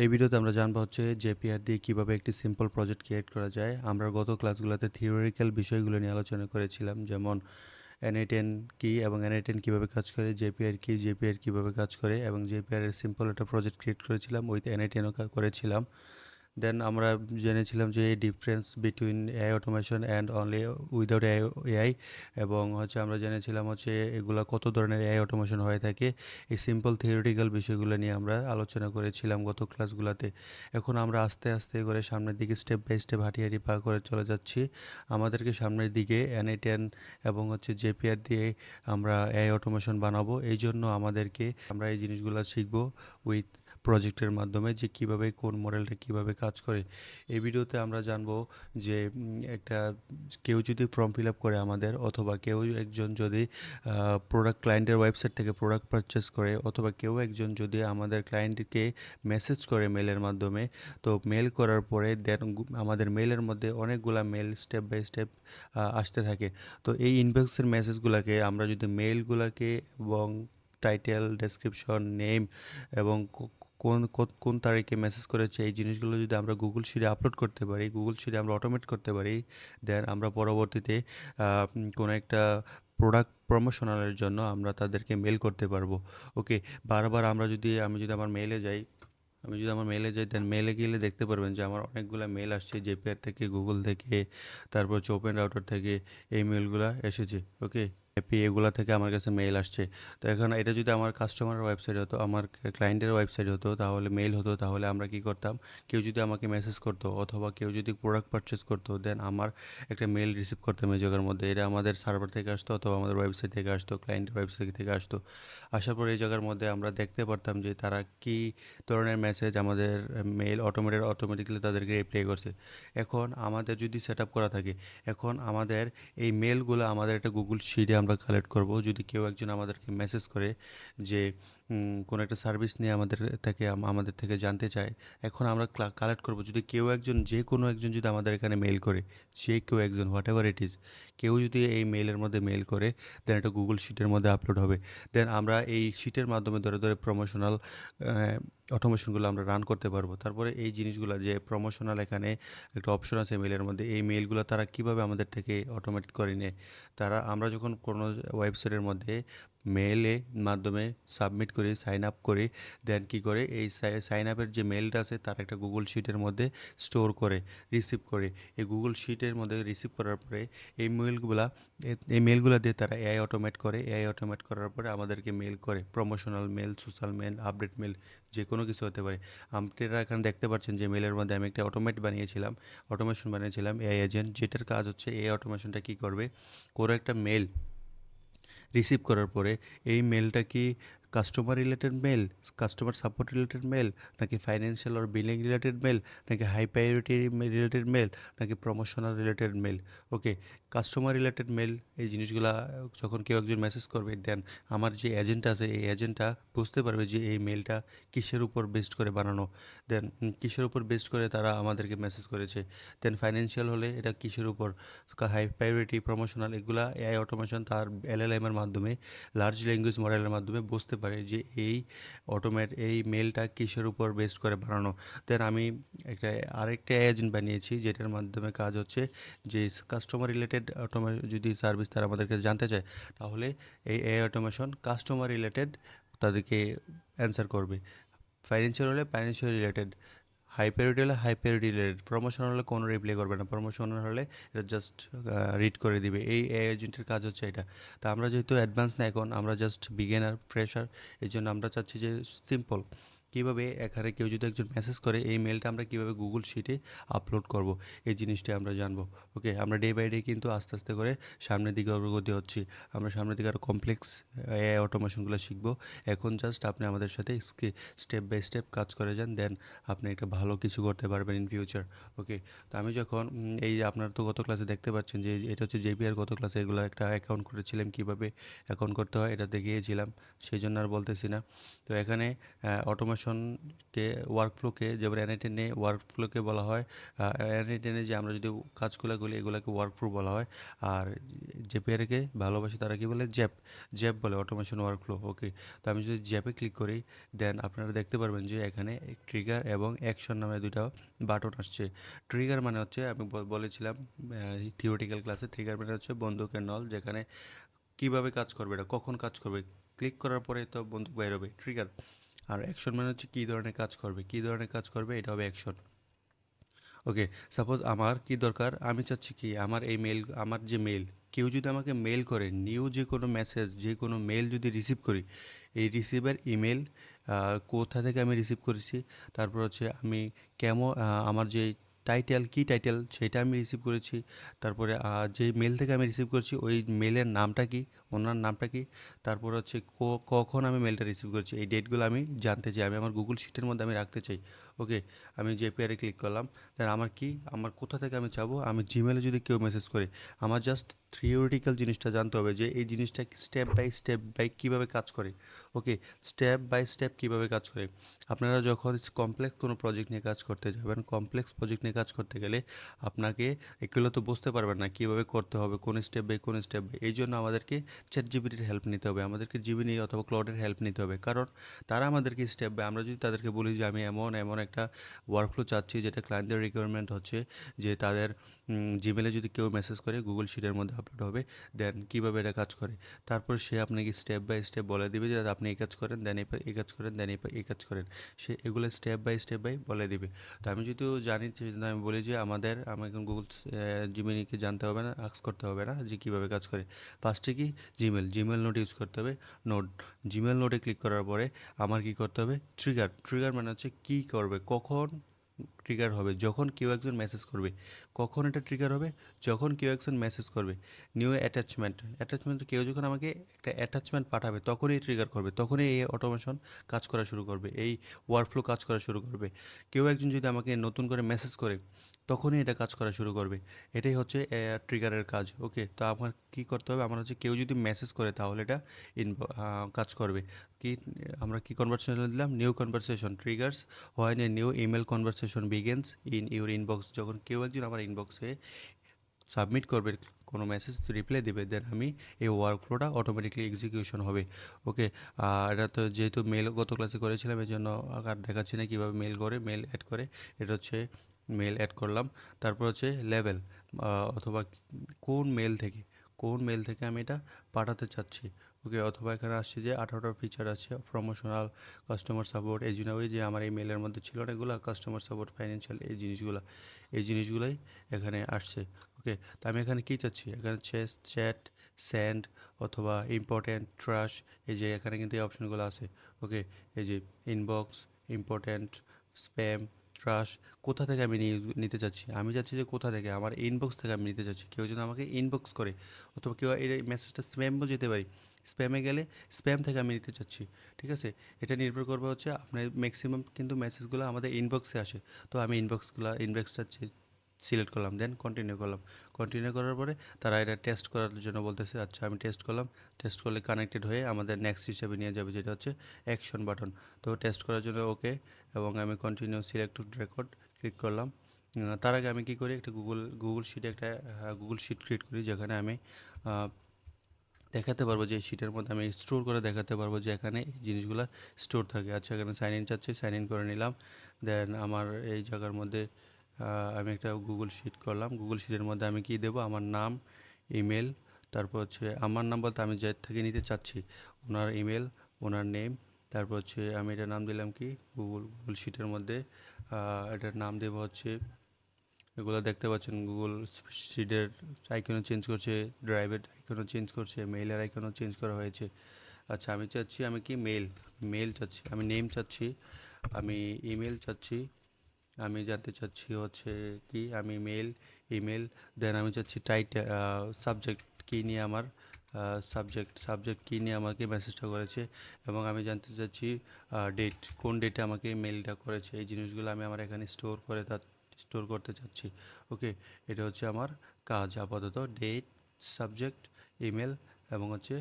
এই ভিডিওতে আমরা জানবো হচ্ছে জেপিআর দিয়ে কিভাবে একটি সিম্পল প্রজেক্ট ক্রিয়েট করা যায়। আমরা গত ক্লাসগুলোতে থিওরিক্যাল বিষয়গুলো নিয়ে আলোচনা করেছিলাম, যেমন এনএ10 কি এবং এনএ10 কিভাবে কাজ করে, জেপিআর কি, জেপিআর কিভাবে কাজ করে এবং জেপিআর এর সিম্পল একটা প্রজেক্ট ক্রিয়েট করেছিলাম, উইথ এনএ10ও করেছিলাম। দেন আমরা জেনেছিলাম যে difference between AI automation and only without AI, এবং হচ্ছে আমরা জেনেছিলাম হচ্ছে এগুলা কত ধরনের এআই অটোমেশন হয়ে থাকে। এই সিম্পল থিওরিটিক্যাল বিষয়গুলো নিয়ে আমরা আলোচনা করেছিলাম গত ক্লাসগুলোতে। এখন আমরা আস্তে আস্তে করে সামনের দিকে স্টেপ বাই স্টেপ হাঁটি হাঁটি পা করে চলে যাচ্ছি। আমাদেরকে সামনের দিকে এনএ10 এবং হচ্ছে জেপিআর দিয়ে আমরা এআই অটোমেশন বানাবো। এই জন্য আমাদেরকে আমরা এই জিনিসগুলো শিখবো উইথ প্রজেক্টের মাধ্যমে, যে কিভাবে কোন মডেলটা কিভাবে কাজ করে। এই ভিডিওতে আমরা জানবো যে একটা কেউ যদি ফর্ম ফিল আপ করে আমাদের, অথবা কেউ একজন যদি প্রোডাক্ট ক্লায়েন্টের ওয়েবসাইট থেকে প্রোডাক্ট পারচেস করে, অথবা কেউ একজন যদি আমাদের ক্লায়েন্টকে মেসেজ করে মেলের মাধ্যমে, তো মেল করার পরে দেন আমাদের মেলের মধ্যে অনেকগুলা মেল স্টেপ বাই স্টেপ আসতে থাকে। তো এই ইনবক্সের মেসেজগুলোকে আমরা যদি মেলগুলোকে এবং টাইটেল, ডেসক্রিপশন, নেম এবং কোন কোন তারিখে মেসেজ করেছে, এই জিনিসগুলো যদি আমরা গুগল শিটে আপলোড করতে পারি, গুগল শিটে আমরা অটোমেট করতে পারি, দেন আমরা পরবর্তীতে কোনো একটা প্রোডাক্ট প্রমোশনালের জন্য আমরা তাদেরকে মেল করতে পারবো। ওকে, বারবার আমি যদি আমার মেলে যাই, দেন মেলে গেলে দেখতে পারবেন যে আমার অনেকগুলো মেল আসছে জেপিআর থেকে, গুগল থেকে, তারপর হচ্ছে ওপেন রাউটার থেকে এই মেলগুলো এসেছে। ওকে, এপি এগুলা থেকে আমার কাছে মেল আসছে। তো এখন এটা যদি আমার কাস্টমারের ওয়েবসাইট হতো, আমার ক্লায়েন্টের ওয়েবসাইট হতো, তাহলে মেল হতো, তাহলে আমরা কি করতাম, কেউ যদি আমাকে মেসেজ করতো অথবা কেউ যদি প্রোডাক্ট পারচেস করতো, দেন আমার একটা মেল রিসিভ করতাম এই জায়গার মধ্যে। এটা আমাদের সার্ভার থেকে আসতো অথবা আমাদের ওয়েবসাইট থেকে আসতো, ক্লায়েন্টের ওয়েবসাইট থেকে আসতো। আসার পর এই জায়গার মধ্যে আমরা দেখতে পারতাম যে তারা কি ধরনের মেসেজ আমাদের মেল অটোমেটিক্যালি তাদেরকে রিপ্লাই করছে। এখন আমাদের যদি সেট আপ করা থাকে, এখন আমাদের এই মেলগুলো আমাদের একটা গুগল শিটে আমরা কালেক্ট করব। যদি কেউ একজন আমাদেরকে মেসেজ করে যে কোনো একটা সার্ভিস নিয়ে আমাদের থেকে জানতে চায়, এখন আমরা কালেক্ট করব। যদি কেউ একজন, যে কোনো একজন যদি আমাদের এখানে মেল করে, যে কেউ একজন, হোয়াট এভার ইট ইজ, কেউ যদি এই মেলের মধ্যে মেল করে, দেন এটা গুগল শিটের মধ্যে আপলোড হবে। দেন আমরা এই শিটের মাধ্যমে ধরে ধরে প্রমোশনাল অটোমেশনগুলো আমরা রান করতে পারবো। তারপরে এই জিনিসগুলো যে প্রমোশনাল, এখানে একটা অপশন আছে মেলের মধ্যে, এই মেলগুলো তারা কিভাবে আমাদের থেকে অটোমেট করে নেয়। আমরা যখন কোনো ওয়েবসাইটের মধ্যে মেলে মাধ্যমে সাবমিট করি, সাইন আপ করি, দেন কী করে এই সাইন আপের যে মেলটা আছে তার একটা গুগল শিটের মধ্যে স্টোর করে, রিসিভ করে। এই গুগল শিটের মধ্যে রিসিভ করার পরে এই মেলগুলো দিয়ে তারা এআই অটোমেট করে। এআই অটোমেট করার পরে আমাদেরকে মেল করে, promotional mail, social mail, update mail, যে কোনো কিছু হতে পারে। আপনারা এখানে দেখতে পাচ্ছেন যে মেলের মধ্যে আমি একটা অটোমেশন বানিয়েছিলাম এআই এজেন্ট, যেটার কাজ হচ্ছে এই অটোমেশনটা কী করবে, কোনো একটা মেল রিসিভ করার পরে এই মেলটা কি customer related mail, customer support related mail, নাকি ফাইন্যান্সিয়াল আর বিলিং রিলেটেড মেল, নাকি হাই প্রায়োরিটি রিলেটেড মেল, নাকি promotional related mail. Okay, customer related mail, এই জিনিসগুলা যখন কেউ একজন মেসেজ করবে, দেন আমার যে এজেন্ট আছে এই এজেন্টটা বুঝতে পারবে যে এই মেলটা কিসের উপর বেসড করে বানানো, দেন কিসের উপর বেসড করে তারা আমাদেরকে মেসেজ করেছে। দেন ফাইন্যান্সিয়াল হলে এটা কিসের উপর, হাই প্রায়োরিটি, প্রমোশনাল, এগুলা এআই অটোমেশন তার এলএলএম এর মাধ্যমে, লার্জ ল্যাঙ্গুয়েজ মডেলের মাধ্যমে বুঝতে পারে যে এই মেলটা কিসের উপর বেসড করে বানানো। দেন আমি আরেকটা এজেন্ট বানিয়েছি, যেটার মাধ্যমে কাজ হচ্ছে যে কাস্টমার রিলেটেড যদি সার্ভিস তারা আমাদেরকে জানতে চায়, তাহলে এই এআই অটোমেশন কাস্টমার রিলেটেড তাদেরকে অ্যান্সার করবে। ফাইন্যান্সিয়াল হলে ফাইন্যান্সিয়াল রিলেটেড, হাই প্রায়োরিটি হলে হাই প্রায়োরিটি রিলেটেড, প্রমোশন হলে কোনো রিপ্লাই করবে না, প্রমোশন হলে এটা জাস্ট রিড করে দিবে। এই এআই এজেন্টের কাজ হচ্ছে এটা। তা আমরা যেহেতু অ্যাডভান্স না, এখন আমরা জাস্ট বিগিনার, ফ্রেশার, এই জন্য আমরা চাচ্ছি যে সিম্পল কীভাবে এখানে কেউ যদি একজন মেসেজ করে, এই মেলটা আমরা কীভাবে গুগল শিটে আপলোড করব, এই জিনিসটা আমরা জানবো। ওকে, আমরা ডে বাই ডে কিন্তু আস্তে আস্তে করে সামনের দিকে অগ্রগতি হচ্ছি। আমরা সামনের দিকে আরও কমপ্লেক্স এআই অটোমেশনগুলো শিখবো। এখন জাস্ট আপনি আমাদের সাথে স্টেপ বাই স্টেপ কাজ করে যান, দেন আপনি একটা ভালো কিছু করতে পারবেন ইন ফিউচার। ওকে, তো আমি যখন এই যে আপনারা তো গত ক্লাসে দেখতে পাচ্ছেন যে এটা হচ্ছে জেপিআর, গত ক্লাসে এগুলো একটা অ্যাকাউন্ট করেছিলাম, কীভাবে অ্যাকাউন্ট করতে হয় এটা দেখিয়েছিলাম, সেই জন্য আর বলতেছি না। তো এখানে অটোমেশন অটোমেশনকে ওয়ার্কফ্লোকে যেমন N8N ওয়ার্কফ্লোকে বলা হয়, N8N যে আমরা যদি কাজগুলো করি এগুলোকে ওয়ার্কফ্লো বলা হয়। আর জেপিআরকে ভালোবাসে তারা কি বলে, জ্যাপ, জ্যাপ বলে অটোমেশন ওয়ার্কফ্লো। ওকে, তো আমি যদি জ্যাপে ক্লিক করি দেন আপনারা দেখতে পারবেন যে এখানে ট্রিগার এবং অ্যাকশন নামে দুইটা বাটন আসছে। ট্রিগার মানে হচ্ছে আমি বলেছিলাম থিওরিটিক্যাল ক্লাসে, ট্রিগার মানে হচ্ছে বন্দুকের নল, যেখানে কিভাবে কাজ করবে, এটা কখন কাজ করবে, ক্লিক করার পরে তো বন্দুক বাইর হবে, ট্রিগার। আর অ্যাকশন মানে হচ্ছে কী ধরনের কাজ করবে, কী ধরনের কাজ করবে, এটা হবে অ্যাকশন। ওকে, সাপোজ আমার কি দরকার, আমি চাচ্ছি কি আমার এই মেল, আমার যে মেল, কেউ যদি আমাকে মেল করে, নিউ যে কোনো মেসেজ, যে কোনো মেল যদি রিসিভ করি, এই রিসিভের ইমেল কোথা থেকে আমি রিসিভ করেছি, তারপর হচ্ছে আমি কেমন, আমার যে টাইটেল, কি টাইটেল সেটা আমি রিসিভ করেছি, তারপরে যে মেল থেকে আমি রিসিভ করেছি ওই মেলের নামটা কি, ওনার নামটা কি, তারপর হচ্ছে কখন আমি মেলটা রিসিভ করেছি, এই ডেটগুলো আমি জানতে চাই, আমি আমার গুগল শিটের মধ্যে আমি রাখতে চাই। ওকে, আমি জেপিআরে ক্লিক করলাম, দেন আমার কি, আমার কোথা থেকে আমি চাবো, আমি জিমেলে যদি কেউ মেসেজ করে, আমার জাস্ট থিওরিটিক্যাল জিনিসটা জানতে হবে যে এই জিনিসটা স্টেপ বাই কীভাবে কাজ করে। ওকে, স্টেপ বাই স্টেপ কীভাবে কাজ করে। আপনারা যখন কমপ্লেক্স কোনো প্রজেক্ট নিয়ে কাজ করতে যাবেন, কমপ্লেক্স প্রজেক্ট নিয়ে কাজ করতে গেলে আপনাকে এগুলো তো বুঝতে পারবেন না কীভাবে করতে হবে, কোন স্টেপ বাই, এই জন্য আমাদেরকে চ্যাট জিপিটির হেল্প নিতে হবে, আমাদেরকে জিমিনি অথবা ক্লাউডের হেল্প নিতে হবে, কারণ তারা আমাদেরকে স্টেপ বাই, আমরা যদি তাদেরকে বলি যে আমি এমন এমন একটা ওয়ার্কফ্লো চাচ্ছি যেটা ক্লায়েন্টদের রিকোয়ারমেন্ট হচ্ছে যে তাদের জিমেলে যদি কেউ মেসেজ করে গুগল শিটের মধ্যে আপলোড হবে, দেন কীভাবে এটা কাজ করে, তারপর সে আপনাকে স্টেপ বাই স্টেপ বলে দিবে যে আপনি এই কাজ করেন, দেন এই কাজ করেন, দেন এই কাজ করেন, সে এগুলো স্টেপ বাই বলে দিবে। তো আমি যদিও জানি, সেজন্য আমি বলি যে আমার এখন গুগল জিমিনিকে জানতে হবে না, আস্ক করতে হবে না যে কীভাবে কাজ করে। ফার্স্টে কি, জিমেল নোট ইউজ করতে হবে, নোট, জিমেল নোটে ক্লিক করার পরে আমার কি করতে হবে, ট্রিগার মানে হচ্ছে কী করবে, কখন ট্রিগার হবে, যখন কেউ একজন মেসেজ করবে, কখন এটা ট্রিগার হবে, যখন কেউ একজন মেসেজ করবে। নিউ অ্যাটাচমেন্ট কেউ যখন আমাকে একটা অ্যাটাচমেন্ট পাঠাবে তখনই ট্রিগার করবে, তখনই এই অটোমেশন কাজ করা শুরু করবে, এই ওয়ার্কফ্লো কাজ করা শুরু করবে। কেউ একজন যদি আমাকে নতুন করে মেসেজ করে তখনই এটা কাজ করা শুরু করবে। এটাই হচ্ছে ট্রিগারের কাজ। ওকে, তো আমার কী করতে হবে, আমার হচ্ছে কেউ যদি মেসেজ করে তাহলে এটা কাজ করবে। কি, আমরা কি কনভারসেশন দিলাম, new conversation triggers when a new email conversation begins in your inbox, যখন কেউ একজন আমার ইনবক্সে সাবমিট করবে, কোনো মেসেজ রিপ্লাই দেবে, দেন আমি এই ওয়ার্কফ্লোটা অটোমেটিকলি এক্সিকিউশন হবে। ওকে, এটা তো যেহেতু মেল গত ক্লাসে করেছিলাম এই জন্য আর দেখাচ্ছি না কীভাবে মেল করে, মেল অ্যাড করে। এটা হচ্ছে মেল অ্যাড করলাম, তারপর হচ্ছে লেভেল, অথবা কোন মেল থেকে আমি এটা পাঠাতে চাচ্ছি। ওকে, অথবা এখানে আসছে যে 18টা ফিচার আছে, প্রমোশনাল, কাস্টমার সাপোর্ট, এই জন্য ওই যে আমার এই মেলের মধ্যে ছিল না এগুলো, কাস্টমার সাপোর্ট, ফাইন্যান্সিয়াল, এই জিনিসগুলোই এখানে আসছে। ওকে, তো আমি এখানে কী চাচ্ছি, এখানে চ্যাট, স্যান্ড অথবা ইম্পর্ট্যান্ট, ট্রাশ, এই যে এখানে কিন্তু এই অপশনগুলো আছে। ওকে, এই যে ইনবক্স, ইম্পর্ট্যান্ট, স্প্যাম, ট্রাশ, কোথা থেকে আমি নিতে চাচ্ছি, আমি চাচ্ছি যে কোথা থেকে, আমার ইনবক্স থেকে আমি নিতে চাচ্ছি, কেউ যেন আমাকে ইনবক্স করে, অথবা কেউ এই মেসেজটা স্প্যামও যেতে পারি, স্প্যামে গেলে স্প্যাম থেকে আমি নিতে চাচ্ছি। ঠিক আছে, এটা নির্ভর করবে হচ্ছে আপনার ম্যাক্সিমাম কিন্তু মেসেজগুলো আমাদের ইনবক্সে আসে, তো আমি ইনবক্সটা সিলেক্ট করলাম, দেন কন্টিনিউ করার পরে তারা এটা টেস্ট করার জন্য বলতেছে, আচ্ছা আমি টেস্ট করলাম, টেস্ট করলে কানেক্টেড হয়ে আমাদের নেক্সট হিসেবে নিয়ে যাবে, যেটা হচ্ছে অ্যাকশন বাটন। তো টেস্ট করার জন্য ওকে, এবং আমি continue select two record click করলাম। তার আগে আমি কী করি, একটা গুগল শিটে একটা গুগল শিট ক্রিয়েট করি, যেখানে আমি দেখাতে পারবো যে এই শিটের মধ্যে আমি স্টোর করে দেখাতে পারবো যে এখানে এই জিনিসগুলো স্টোর থাকে। আচ্ছা, এখানে সাইন ইন চাচ্ছি, সাইন ইন করে নিলাম, দেন আমার এই জায়গার মধ্যে আমি একটা গুগল শিট করলাম, গুগল শিটের মধ্যে আমি কি দেবো, আমার নাম, ইমেল, তারপর হচ্ছে আমার নাম বলতে আমি যে থেকে নিতে চাচ্ছি ওনার ইমেল, ওনার নেম, তারপর হচ্ছে আমি এটার নাম দিলাম কি, গুগল শিটের মধ্যে এটার নাম দেবো হচ্ছে, এগুলো দেখতে পাচ্ছেন গুগল শিটের আইকনও চেঞ্জ করছে, ড্রাইভের আইকনও চেঞ্জ করছে, মেইলের আইকনও চেঞ্জ করা হয়েছে। আচ্ছা, আমি চাচ্ছি, আমি কি মেল চাচ্ছি, আমি নেম চাচ্ছি, আমি ইমেল চাচ্ছি, আমি জানতে চাচ্ছি হচ্ছে কি, আমি ইমেল, দেন আমি চাচ্ছি সাবজেক্ট কী নিয়ে আমার, সাবজেক্ট কী নিয়ে আমাকে মেসেজটা করেছে, এবং আমি জানতে চাচ্ছি ডেট, কোন ডেটে আমাকে মেলটা করেছে, এই জিনিসগুলো আমি আমার এখানে স্টোর করতে চাচ্ছি। ওকে, এটা হচ্ছে আমার কাজ আপাতত, ডেট, সাবজেক্ট, ইমেল এবং হচ্ছে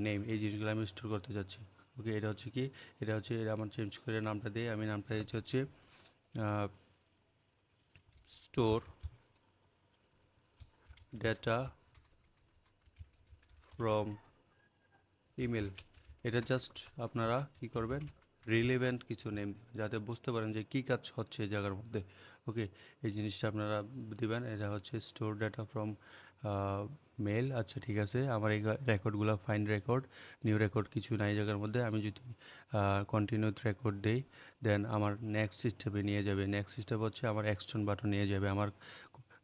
নেম, এই জিনিসগুলো আমি স্টোর করতে চাচ্ছি। ওকে, এটা হচ্ছে কি, এটা আমার চেঞ্জ করে নামটা দিয়ে আমি নামটা দিচ্ছি হচ্ছে স্টোর ডেটা ফ্রম ইমেল। এটা জাস্ট আপনারা কি করবেন, রিলেভেন্ট কিছু নেম যাতে বুঝতে পারেন যে কী কাজ হচ্ছে এই জায়গার মধ্যে। ওকে, এই জিনিসটা আপনারা দিবেন। এটা হচ্ছে স্টোর ডাটা ফ্রম মেল। আচ্ছা ঠিক আছে, আমার এই রেকর্ডগুলো ফাইন রেকর্ড, নিউ রেকর্ড কিছু নাই এই জায়গার মধ্যে। আমি যদি কন্টিনিউ রেকর্ড দেই, দেন আমার নেক্সট স্টেপে নিয়ে যাবে। নেক্সট স্টেপ হচ্ছে আমার অ্যাকশন বাটন নিয়ে যাবে। আমার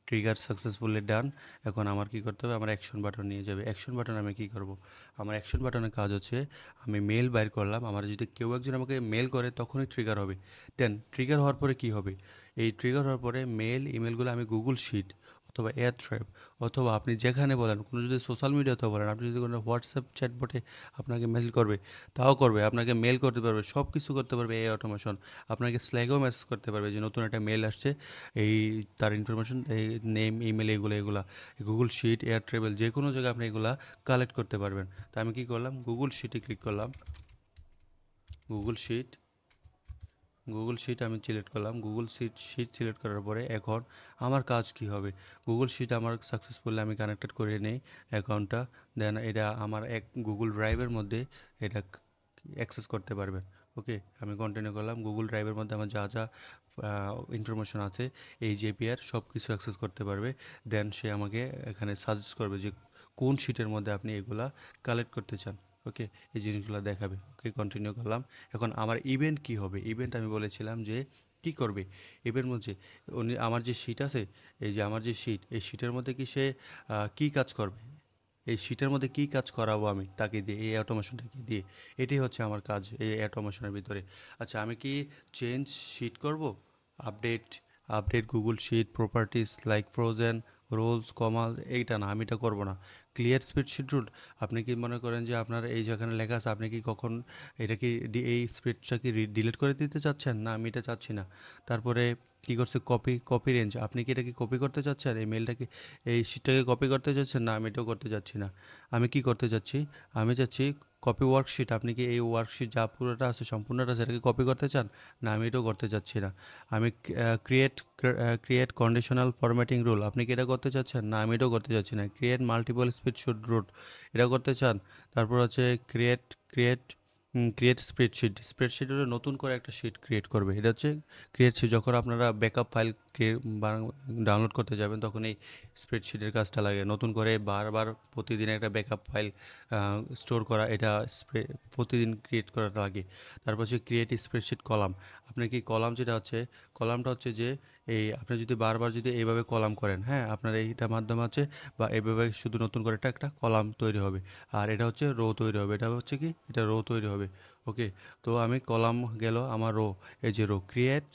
ট্রিগার সাকসেসফুলি ডান। এখন আমার কি করতে হবে, আমার অ্যাকশন বাটন নিয়ে যাবে। অ্যাকশন বাটন আমি কি করব, আমার অ্যাকশন বাটনের কাজ হচ্ছে আমি মেল বাইর করলাম। আমার যদি কেউ একজন আমাকে মেল করে তখনই ট্রিগার হবে। দেন ট্রিগার হওয়ার পরে কি হবে, এই ট্রিগার হওয়ার পরে ইমেলগুলো আমি গুগল শিট অথবা এয়ার ট্র্যাপ অথবা আপনি যেখানে বলেন, কোনো যদি সোশ্যাল মিডিয়াতেও বলেন, আপনি যদি কোনো হোয়াটসঅ্যাপ চ্যাটবটে আপনাকে মেল করবে, তাও করবে, আপনাকে মেল করতে পারবে, সব কিছু করতে পারবে এই অটোমেশন। আপনাকে স্ল্যাগেও মেসেজ করতে পারবে যে নতুন একটা মেল আসছে, এই তার ইনফরমেশন, এই নেম, ইমেল, এগুলা গুগল শিট, এয়ার ট্রেভেল, যে কোনো জায়গায় আপনি এগুলা কালেক্ট করতে পারবেন। তো আমি কি করলাম, গুগল শিটে ক্লিক করলাম। গুগল শিট, আমি সিলেক্ট করলাম। শিট সিলেক্ট করার পরে এখন আমার কাজ কি হবে, গুগল শিট আমার সাকসেসফুলি আমি কানেক্টেড করে নেই অ্যাকাউন্টটা। দেন এটা আমার এক গুগল ড্রাইভের মধ্যে এটা অ্যাক্সেস করতে পারবেন। ওকে, আমি কন্টিনিউ করলাম। গুগল ড্রাইভের মধ্যে আমার যা যা ইনফরমেশন আছে এই জেপিআর সব কিছু অ্যাক্সেস করতে পারবে। দেন সে আমাকে এখানে সাজেস্ট করবে যে কোন শিটের মধ্যে আপনি এগুলা কালেক্ট করতে চান। ওকে, এই জিনিসগুলো দেখাবে। ওকে, কন্টিনিউ করলাম। এখন আমার ইভেন্ট কি হবে, ইভেন্ট আমি বলেছিলাম যে কি করবে ইভেন্ট মধ্যে, উনি আমার যে শিট আছে, এই যে আমার যে শিট, এই শিটের মধ্যে কি সে কি কাজ করবে, এই শিটের মধ্যে কী কাজ করাবো আমি তাকে দিয়ে, এই অটোমেশনটাকে দিয়ে। এটাই হচ্ছে আমার কাজ এই অটোমেশনের ভিতরে। আচ্ছা, আমি কি চেঞ্জ শিট করব, update Google sheet properties like frozen rows কমাল, এইটা না, আমি এটা করবো না। ক্লিয়ার স্প্রেডশিট রুল, আপনি কি মনে করেন যে আপনার এই যেখানে লেখা আছে, আপনি কি কখন এটা কি এই স্প্রেডটা কি ডিলিট করে দিতে চাচ্ছেন? না, আমি এটা চাচ্ছি না। তারপরে কী করছে, কপি রেঞ্জ, আপনি কি এটা কি কপি করতে চাচ্ছেন, এই মেলটাকে, এই শিটটাকে কপি করতে চাচ্ছেন? না, আমি এটাও করতে চাচ্ছি না। আমি কি করতে চাচ্ছি, আমি চাচ্ছি কপি ওয়ার্কশিট, আপনি কি এই ওয়ার্কশিট যা পুরোটা আছে সম্পূর্ণটা সেটাকে কপি করতে চান? না, আমি এটাও করতে চাচ্ছি না। আমি ক্রিয়েট কন্ডিশনাল ফরম্যাটিং রুল, আপনি কি এটা করতে চাচ্ছেন? না, আমি এটাও করতে চাচ্ছি না। ক্রিয়েট মাল্টিপল স্প্রেডশিট রুট, এটা করতে চান? তারপর হচ্ছে ক্রিয়েট স্প্রেডশিট হলে নতুন করে একটা শিট ক্রিয়েট করবে। এটা হচ্ছে ক্রিয়েট শিট, যখন আপনারা ব্যাকআপ ফাইল ডাউনলোড করতে যাবেন তখন এই স্প্রেডশিটের কাজটা লাগে। নতুন করে বারবার প্রতিদিন একটা ব্যাকআপ ফাইল স্টোর করা, এটা প্রতিদিন ক্রিয়েট করা লাগে। তারপর হচ্ছে ক্রিয়েট স্প্রেডশিট কলাম, আপনার কি কলাম, যেটা হচ্ছে কলামটা হচ্ছে যে এই আপনি যদি বারবার যদি এইভাবে কলাম করেন, হ্যাঁ, আপনার এইটার মাধ্যমে হচ্ছে বা এইভাবে শুধু নতুন করে একটা কলাম তৈরি হবে। আর এটা হচ্ছে রো তৈরি হবে, এটা হচ্ছে কি, এটা রো তৈরি হবে। ওকে, তো আমি কলাম গেল আমার রো, এই যে row create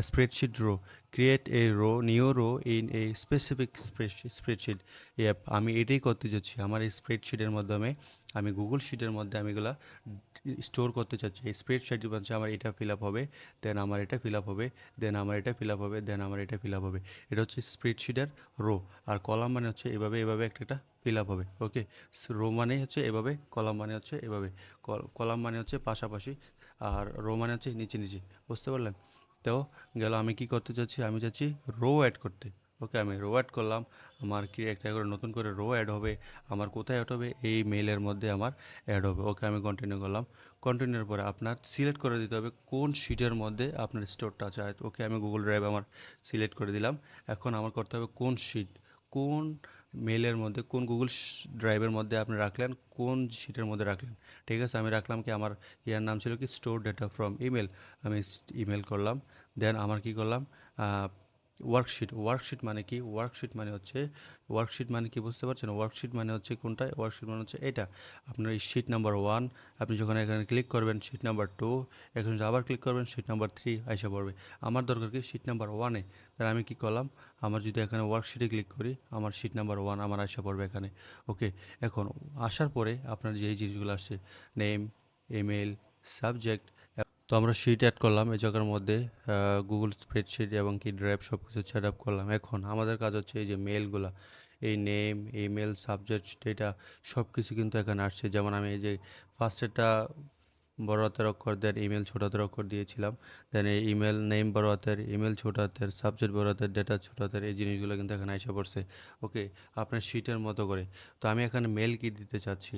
spreadsheet row, create a row, new row in a specific spreadsheet. আমি এটাই করতে চাচ্ছি, আমার এই স্প্রেডশিটের মাধ্যমে আমি গুগল শিটের মধ্যে আমি এগুলা স্টোর করতে চাচ্ছি। এই স্প্রেডশিটের মধ্যে আমার এটা ফিল আপ হবে, দেন আমার এটা ফিল আপ হবে, দেন আমার এটা ফিল আপ হবে, দেন আমার এটা ফিল আপ হবে। এটা হচ্ছে স্প্রেডশিটের রো। আর কলাম মানে হচ্ছে এভাবে এভাবে একটা ফিল আপ হবে। ওকে, রো মানে হচ্ছে এভাবে, কলাম মানে হচ্ছে এভাবে। কলাম মানে হচ্ছে পাশাপাশি, আর রো মানে হচ্ছে নিচে নিচে। বুঝতে পারলেন? তো গেল, আমি কি করতে চাচ্ছি, আমি চাচ্ছি রো অ্যাড করতে। ওকে, আমি রো অ্যাড করলাম। আমার কি একটা করে নতুন করে রো অ্যাড হবে, আমার কোথায় অ্যাড হবে, এই মেইলের মধ্যে আমার অ্যাড হবে। ওকে, আমি কন্টিনিউ করলাম। কন্টিনিউর পরে আপনার সিলেক্ট করে দিতে হবে কোন শিটের মধ্যে আপনার স্টোরটা চায়। ওকে, আমি গুগল ড্রাইভ আমার সিলেক্ট করে দিলাম। এখন আমার করতে হবে কোন শিট, কোন মেলের মধ্যে, কোন গুগল ড্রাইভের মধ্যে আপনি রাখলেন, কোন শিটের মধ্যে রাখলেন। ঠিক আছে, আমি রাখলাম কি, আমার ইয়ার নাম ছিল কি স্টোর ডেটা ফ্রম ইমেল, আমি ইমেল করলাম। দেন আমার কি করলাম, ওয়ার্কশিট মানে কি, ওয়ার্কশিট মানে কি বুঝতে পারছেন? ওয়ার্কশিট মানে হচ্ছে কোনটা, ওয়ার্কশিট মানে হচ্ছে এটা, আপনার এই শিট নাম্বার 1, আপনি যখন এখানে ক্লিক করবেন শিট নাম্বার 2, এখানে আবার ক্লিক করবেন শিট নাম্বার 3 আইসা পড়বে। আমার দরকার কি শিট নাম্বার 1-এ, তাহলে আমি কি করলাম, আমার যদি এখানে ওয়ার্কশিটে ক্লিক করি, আমার শিট নাম্বার 1 আমার আইসা পড়বে এখানে। ওকে, এখন আসার পরে আপনার যে এই জিনিসগুলো আসছে, নেম, ইমেল, সাবজেক্ট, তো আমরা শিট অ্যাড করলাম এই জায়গার মধ্যে, গুগল স্প্রেডশিট এবং কি ড্রাইভ সব কিছু সেট আপ করলাম। এখন আমাদের কাজ হচ্ছে এই যে মেলগুলা, এই নেম, ইমেল, সাবজেক্ট, ডেটা সব কিছু কিন্তু এখানে আসছে। যেমন আমি এই যে ফার্স্টেরটা বড় হাতের অক্ষর, দেন ইমেল ছোট হাতের অক্ষর দিয়েছিলাম। দেন এই ইমেল নেম বড় হাতের, ইমেল ছোট হাতের, সাবজেক্ট বড় হাতের, ডেটা ছোট হাতের, এই জিনিসগুলো কিন্তু এখানে আইসা পড়ছে। ওকে, আপনার শিটের মতো করে। তো আমি এখানে মেল কি দিতে চাচ্ছি।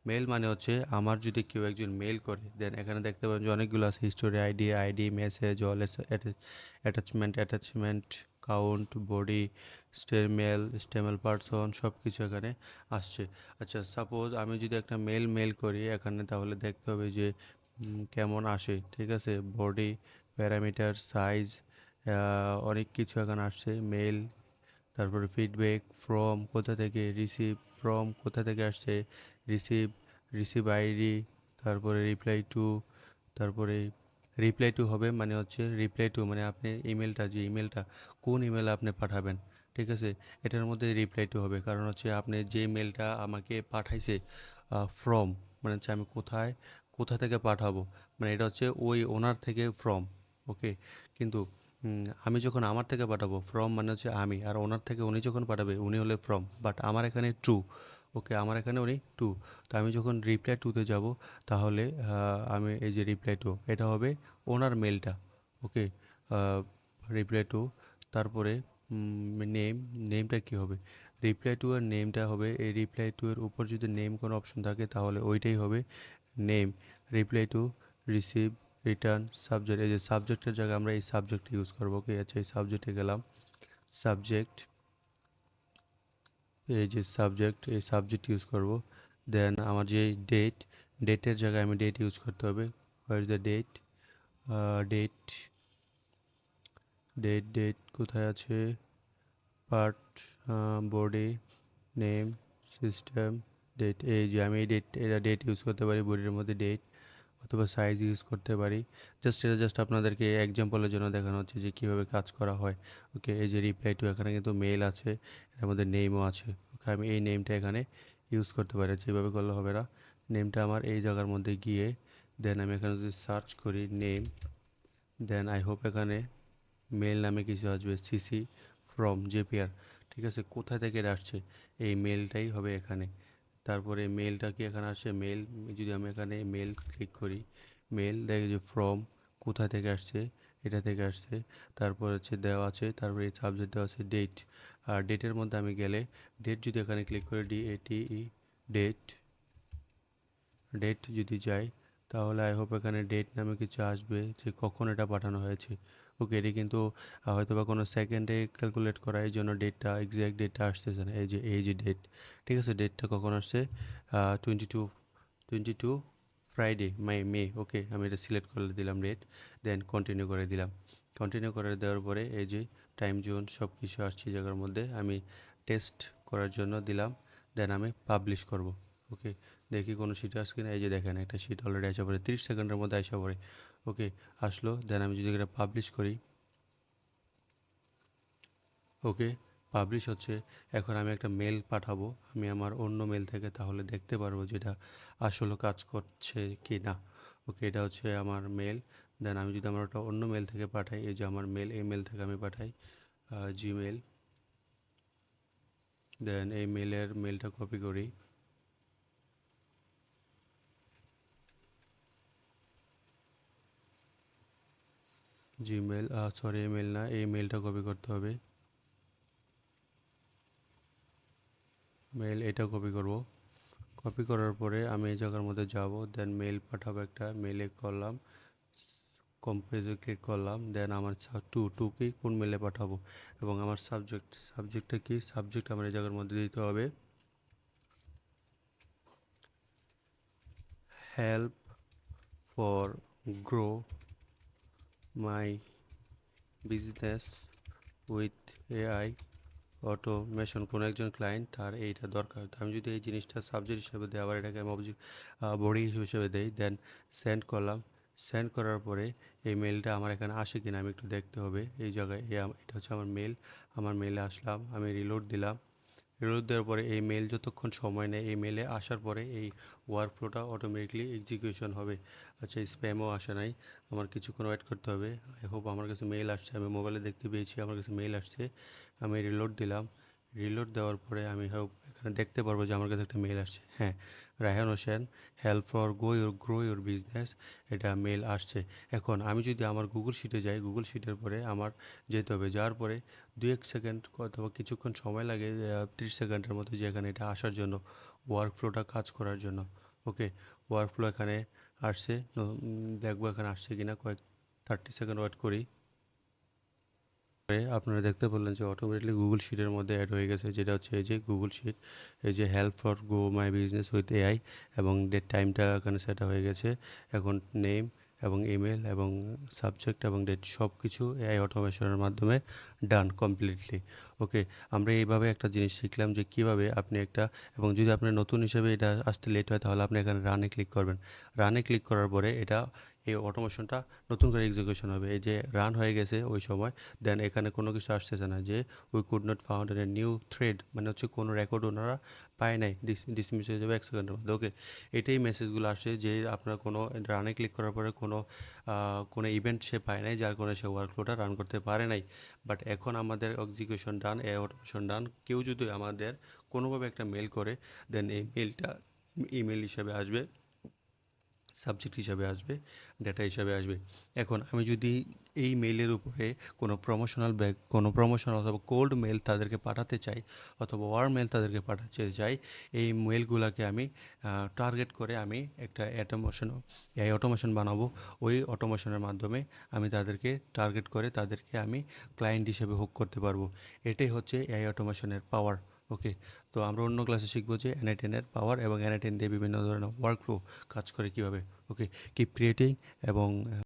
মেল মানে হচ্ছে আমার যদি কেউ একজন মেল করে, দেন এখানে দেখতে পাবেন যে অনেকগুলো আছে, history, ID, message, all, attachment, count, body, স্টেমেল পার্সন, সব কিছু এখানে আসছে। আচ্ছা, সাপোজ আমি যদি একটা মেল করি এখানে, তাহলে দেখতে হবে যে কেমন আসে। ঠিক আছে, বডি, প্যারামিটার, সাইজ, অনেক কিছু এখানে আসছে। মেল, তারপরে ফিডব্যাক, ফ্রম কোথা থেকে, রিসিভ, ফ্রম কোথা থেকে আসছে, রিসিভ, রিসিভ আইডি, তারপরে রিপ্লাই টু, তারপরে রিপ্লাই টু হবে মানে হচ্ছে রিপ্লাই টু মানে আপনি ইমেলটা, যে ইমেলটা কোন ইমেলে আপনি পাঠাবেন। ঠিক আছে, এটার মধ্যে রিপ্লাই টু হবে, কারণ হচ্ছে আপনি যে মেলটা আমাকে পাঠাইছে ফ্রম মানে হচ্ছে আমি কোথা থেকে পাঠাবো, মানে এটা হচ্ছে ওই ওনার থেকে ফ্রম। ওকে, কিন্তু আমি যখন আমার থেকে পাঠাবো, ফ্রম মানে হচ্ছে আমি, আর ওনার থেকে উনি যখন পাঠাবে উনি হলে ফ্রম, বাট আমার এখানে টু। ওকে, আমার এখানে উনি টু। তো আমি যখন রিপ্লাই টুতে যাব, তাহলে আমি এই যে রিপ্লাই টু, এটা হবে ওনার মেলটা। ওকে, রিপ্লাই টু, তারপরে নেম, নেমটা কী হবে, রিপ্লাই টু এর নেমটা হবে, এই রিপ্লাই টু এর উপর যদি নেম কোনো অপশন থাকে তাহলে ওইটাই হবে name. Reply to, receive, return, subject, এই যে সাবজেক্টের জায়গায় আমরা এই সাবজেক্ট ইউজ করবো। ওকে, আচ্ছা এই সাবজেক্টে গেলাম, সাবজেক্ট, এই যে সাবজেক্ট, এই সাবজেক্ট ইউজ করব। দেন আমার যে ডেট, ডেটের জায়গায় আমি ডেট ইউজ করতে হবে। Where is the date, date, date কোথায় আছে, part, body, name, system, date, এই যে আমি এই এটা ডেট ইউজ করতে পারি বডির মধ্যে ডেট, অথবা সাইজ ইউজ করতে পারি। জাস্ট আপনাদেরকে এক্সাম্পলের জন্য দেখানো হচ্ছে যে কীভাবে কাজ করা হয়। ওকে, এই যে রিপ্লাই টু, এখানে কিন্তু মেল আছে, এর মধ্যে নেমও আছে। ওকে, আমি এই নেমটা এখানে ইউজ করতে পারি, যেভাবে করলে হবে না। নেমটা আমার এই জায়গার মধ্যে গিয়ে, দেন আমি এখানে যদি সার্চ করি নেম, দেন আই হোপ এখানে মেল নামে কিছু আসবে, সিসি ফ্রম জেপিআর। ঠিক আছে, কোথা থেকে এটা আসছে, এই মেলটাই হবে এখানে। তারপরে মেলটা কি এখানে আসছে, মেল, যদি আমি এখানে মেল ক্লিক করি, মেল দেখে যে ফ্রম কোথা থেকে আসছে, এটা থেকে আসছে। তারপর হচ্ছে দেওয়া আছে, তারপরে সাবজেক্ট দেওয়া আছে ডেট। আর ডেটের মধ্যে আমি গেলে, ডেট যদি এখানে ক্লিক করি, DATE, ডেট, ডেট যদি যাই, তাহলে আই হোপ এখানে ডেট নামে কিছু আসবে, যে কখন এটা পাঠানো হয়েছে। ওকে, এটি কিন্তু হয়তো বা কোনো সেকেন্ডে ক্যালকুলেট করা, এই জন্য ডেটটা, এক্স্যাক্ট ডেটটা আসতেছে না। এই যে ডেট, ঠিক আছে, ডেটটা কখন আসছে, 22 ফ্রাইডে, মে। ওকে, আমি এটা সিলেক্ট করে দিলাম ডেট, দেন কন্টিনিউ করে দিলাম। কন্টিনিউ করে দেওয়ার পরে এই যে টাইম জোন সব কিছু আসছে জায়গার মধ্যে, আমি টেস্ট করার জন্য দিলাম, দেন আমি পাবলিশ করব। ওকে, দেখি কোনো শিট আসে কিনা, এই যে দেখেন একটা শিট অলরেডি আসা পড়ে, 30 সেকেন্ডের মধ্যে আসা পড়ে। ওকে, আসলো, দেন আমি যদি এটা পাবলিশ করি, ওকে, পাবলিশ হচ্ছে। এখন আমি একটা মেল পাঠাবো আমি আমার অন্য মেল থেকে, তাহলে দেখতে পারবো যে এটা আসলে কাজ করছে কি না। ওকে, এটা হচ্ছে আমার মেল। দেন আমি যদি আমার একটা অন্য মেল থেকে পাঠাই, এই যে আমার মেল, এই মেল থেকে আমি পাঠাই জিমেল, দেন এই মেলটা কপি করি, জিমেল, সরি মেল না, এই মেলটা কপি করতে হবে, মেল এটা কপি করব। কপি করার পরে আমি এই জায়গার মধ্যে যাব, দেন মেল পাঠাবো, একটা মেলে করলাম, কম্পোজে ক্লিক করলাম, দেন আমার টুকে কোন মেলে পাঠাবো, এবং আমার সাবজেক্টটা কি, সাবজেক্ট আমার এই জায়গার মধ্যে দিতে হবে help for grow my business with AI automation, কোনো একজন ক্লায়েন্ট তার এইটা দরকার। তো আমি যদি এই জিনিসটা সাবজেক্ট হিসেবে দিই, আবার এটাকে আমি অবজেক্ট বডি হিসেবে দেই, দেন সেন্ড করলাম। সেন্ড করার পরে এই মেলটা আমার এখানে আসে কিনা আমি একটু দেখতে হবে। এই জায়গায় এটা হচ্ছে আমার মেল, আমার মেলে আসলাম, আমি রিলোড দিলাম। রিলোড দেওয়ার পরে এই মেল যতক্ষণ সময় নেয়, এই মেলে আসার পরে এই ওয়ার্কফ্লোটা অটোমেটিকলি এক্সিকিউশন হবে। আচ্ছা, স্প্যামও আসে নাই, আমার কিছুক্ষণ ওয়েট করতে হবে। আই হোপ আমার কাছে মেল আসছে, আমি মোবাইলে দেখতে পেয়েছি আমার কাছে মেল আসছে। আমি রিলোড দিলাম, রিলোড দেওয়ার পরে আমি এখানে দেখতে পারবো যে আমার কাছে একটা মেল আসছে। হ্যাঁ, Raihan Hossain, help for grow your business, এটা মেল আসছে। এখন আমি যদি আমার গুগল শিটে যাই, গুগল শিটের পরে আমার যেতে হবে, যাওয়ার পরে 2-1 সেকেন্ড অথবা কিছুক্ষণ সময় লাগে, 30 সেকেন্ডের মতো, যে এখানে এটা আসার জন্য, ওয়ার্কফ্লোটা কাজ করার জন্য। ওকে, ওয়ার্কফ্লো এখানে আসছে। দেখবো এখানে আসছে কিনা, 30 সেকেন্ড ওয়েট করি। আপনারা দেখতে পেলেন যে অটোমেটিকলি গুগল শিটের মধ্যে অ্যাড হয়ে গেছে, যেটা হচ্ছে এই যে গুগল শিট, এই যে help for go my business with AI, এবং ডেট টাইমটা এখানে সেট হয়ে গেছে। এখন নেম এবং ইমেল এবং সাবজেক্ট এবং ডেট সব কিছু এআই অটোমেশনের মাধ্যমে ডান কমপ্লিটলি। ওকে, আমরা এইভাবে একটা জিনিস শিখলাম যে কিভাবে আপনি একটা, এবং যদি আপনার নতুন হিসেবে এটা আসতে লেট হয় তাহলে আপনি এখানে রানে ক্লিক করবেন। রানে ক্লিক করার পরে এটা, এই অটোমেশনটা নতুন করে এক্সিকিউশন হবে। এই যে রান হয়ে গেছে ওই সময়, দেন এখানে কোনো কিছু আসতেছে না যে we could not found a new thread, মানে হচ্ছে কোনো রেকর্ড ওনারা পায় নাই, ডিসমিস হয়ে যাবে 1 সেকেন্ডের মধ্যে। ওকে, এটাই মেসেজগুলো আসে যে আপনার কোনো রানে ক্লিক করার পরে কোনো ইভেন্ট সে পায় নাই, যার কারণে সে ওয়ার্কফ্লোটা রান করতে পারে নাই। বাট এখন আমাদের এক্সিকিউশন ডান, এ অটোমেশন ডান। কেউ যদি আমাদের কোনোভাবে একটা মেল করে, দেন এই মেলটা ইমেল হিসাবে আসবে, সাবজেক্ট হিসাবে আসবে, ডেটা হিসাবে আসবে। এখন আমি যদি এই মেইলের উপরে কোনো প্রমোশনাল অথবা কোল্ড মেল তাদেরকে পাঠাতে চাই, অথবা ওয়ার্ম মেল তাদেরকে পাঠাতে চাই, এই মেলগুলোকে আমি টার্গেট করে আমি একটা এই অটোমেশন বানাবো। ওই অটোমেশনের মাধ্যমে আমি তাদেরকে টার্গেট করে তাদেরকে আমি ক্লায়েন্ট হিসেবে হুক করতে পারবো। এটাই হচ্ছে এআই অটোমেশনের পাওয়ার। ওকে, তো আমরা অন্য ক্লাসে শিখবো যে এনআইটেনের পাওয়ার, এবং এনআইটেন দিয়ে বিভিন্ন ধরনের ওয়ার্কফ্লো কাজ করে কীভাবে। ওকে, কিপ ক্রিয়েটিং এবং